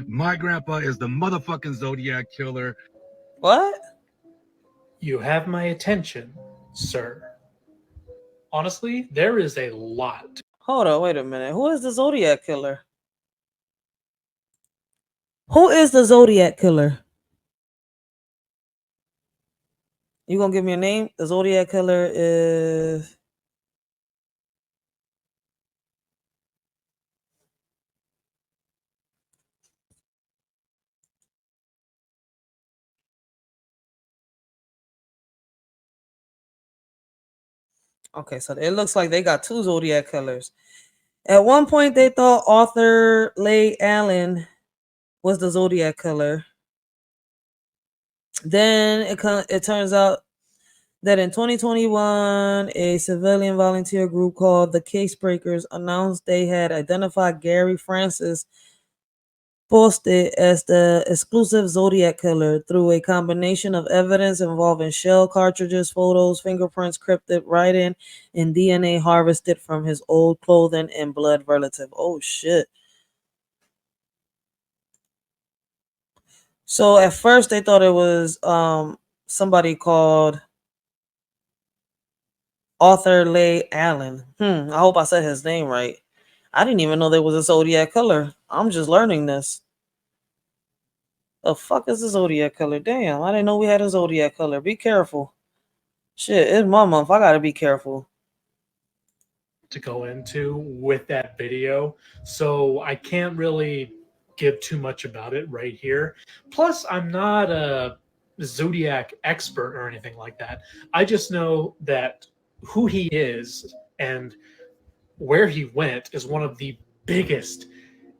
My grandpa is the motherfucking Zodiac Killer. What? You have my attention, sir. Honestly, there is a lot. Hold on, wait a minute. Who is the Zodiac Killer? Who is the Zodiac Killer? You gonna give me a name? The Zodiac Killer is. Okay, so it looks like they got two Zodiac Killers. At one point, they thought Arthur Leigh Allen was the Zodiac Killer. Then it turns out that in 2021, a civilian volunteer group called the Case Breakers announced they had identified Gary Francis Posted as the exclusive Zodiac Killer through a combination of evidence involving shell cartridges, photos, fingerprints, cryptic writing, and DNA harvested from his old clothing and blood relative. Oh shit. So at first they thought it was somebody called Arthur Leigh Allen. I hope I said his name right. I didn't even know there was a Zodiac Killer. I'm just learning this. The fuck is the Zodiac Killer? Damn, I didn't know we had a Zodiac Killer. Be careful. Shit, it's my month. I gotta be careful. To go into with that video, so I can't really give too much about it right here. Plus, I'm not a Zodiac expert or anything like that. I just know that who he is and where he went is one of the biggest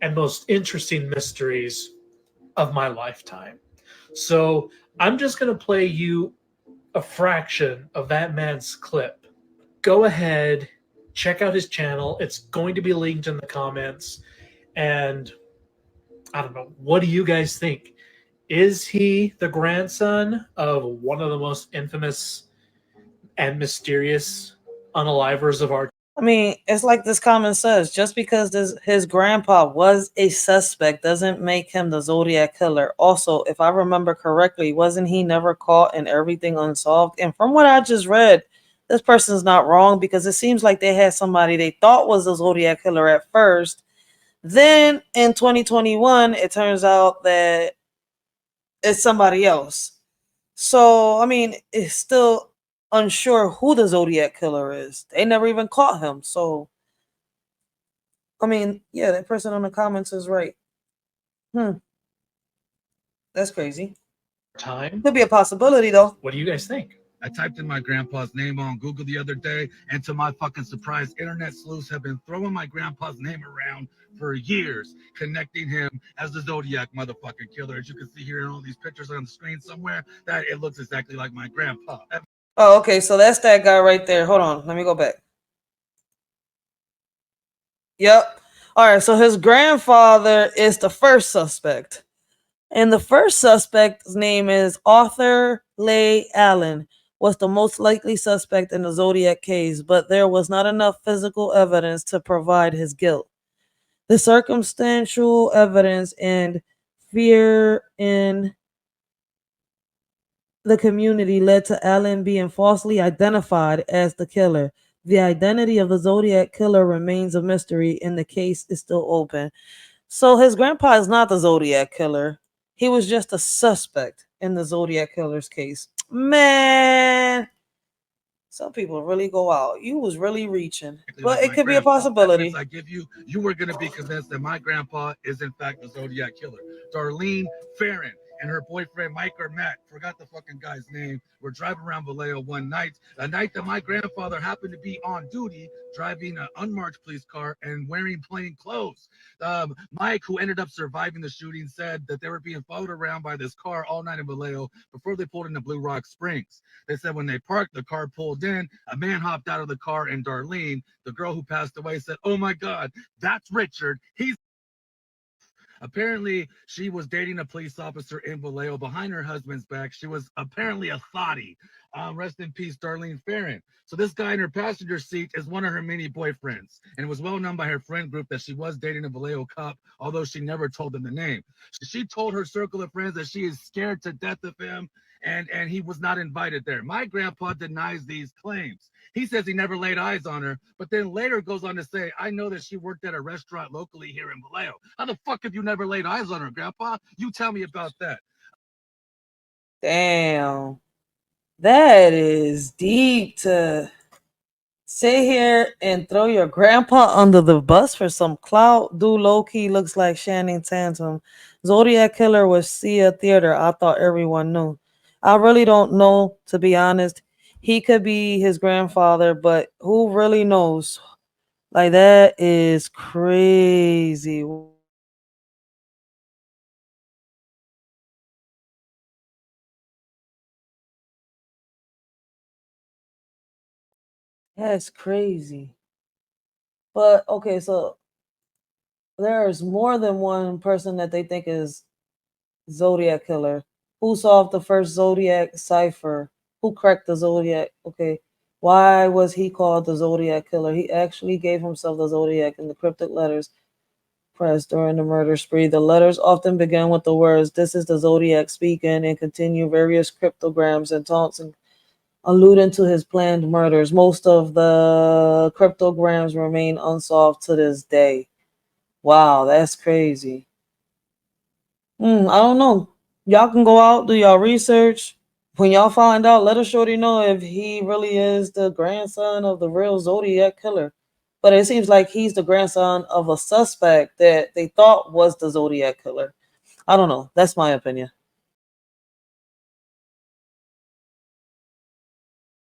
and most interesting mysteries of my lifetime. So I'm just going to play you a fraction of that man's clip. Go ahead, check out his channel. It's going to be linked in the comments. And I don't know, what do you guys think? Is he the grandson of one of the most infamous and mysterious unalivers of our? I mean, it's like this comment says, just because his grandpa was a suspect doesn't make him the Zodiac Killer. Also, if I remember correctly, wasn't he never caught and everything unsolved? And from what I just read, this person's not wrong, because it seems like they had somebody they thought was the Zodiac Killer at first. Then in 2021, it turns out that it's somebody else. So, I mean, it's still unsure who the Zodiac Killer is. They never even caught him. So, I mean, yeah, that person in the comments is right. That's crazy. Time. Could be a possibility, though. What do you guys think? I typed in my grandpa's name on Google the other day, and to my fucking surprise, internet sleuths have been throwing my grandpa's name around for years, connecting him as the Zodiac motherfucking killer. As you can see here in all these pictures on the screen somewhere, that it looks exactly like my grandpa. Oh, okay, so that's that guy right there. Hold on, let me go back. Yep. All right, so his grandfather is the first suspect. And the first suspect's name is Arthur Leigh Allen, was the most likely suspect in the Zodiac case, but there was not enough physical evidence to provide his guilt. The circumstantial evidence and fear in the community led to Allen being falsely identified as the killer. The identity of the Zodiac Killer remains a mystery, and the case is still open. So his grandpa is not the Zodiac Killer. He was just a suspect in the Zodiac Killer's case. Man, some people really go out. You was really reaching, but it could be a possibility. I give you, you were going to be convinced that my grandpa is in fact the Zodiac Killer. Darlene Farron and her boyfriend Mike or Matt, forgot the fucking guy's name, were driving around Vallejo one night, a night that my grandfather happened to be on duty, driving an unmarked police car and wearing plain clothes. Mike, who ended up surviving the shooting, said that they were being followed around by this car all night in Vallejo before they pulled into Blue Rock Springs. They said when they parked, the car pulled in, a man hopped out of the car, and Darlene, the girl who passed away, said, "Oh my God, that's Richard. He's..." Apparently, she was dating a police officer in Vallejo behind her husband's back. She was apparently a thotty. Rest in peace, Darlene Farron. So this guy in her passenger seat is one of her many boyfriends, and it was well known by her friend group that she was dating a Vallejo cop, although she never told them the name. She told her circle of friends that she is scared to death of him, and he was not invited there. My grandpa denies these claims. He says he never laid eyes on her, but then later goes on to say, I know that she worked at a restaurant locally here in Vallejo. How the fuck have you never laid eyes on her, Grandpa? You tell me about that. Damn. That is deep to sit here and throw your grandpa under the bus for some clout. Dude low-key looks like Channing Tatum. Zodiac Killer was Sia Theater. I thought everyone knew. I really don't know, to be honest. He could be his grandfather, but who really knows? Like, that is crazy. That's crazy. But okay, so there's more than one person that they think is Zodiac Killer. Who solved the first Zodiac cipher? Who cracked the Zodiac? Okay. Why was he called the Zodiac Killer? He actually gave himself the Zodiac in the cryptic letters pressed during the murder spree. The letters often begin with the words, "This is the Zodiac speaking," and continue various cryptograms and taunts and alluding to his planned murders. Most of the cryptograms remain unsolved to this day. Wow, that's crazy. I don't know. Y'all can go out, do y'all research. When y'all find out, let us shorty know if he really is the grandson of the real Zodiac Killer. But it seems like he's the grandson of a suspect that they thought was the Zodiac Killer. I don't know. That's my opinion.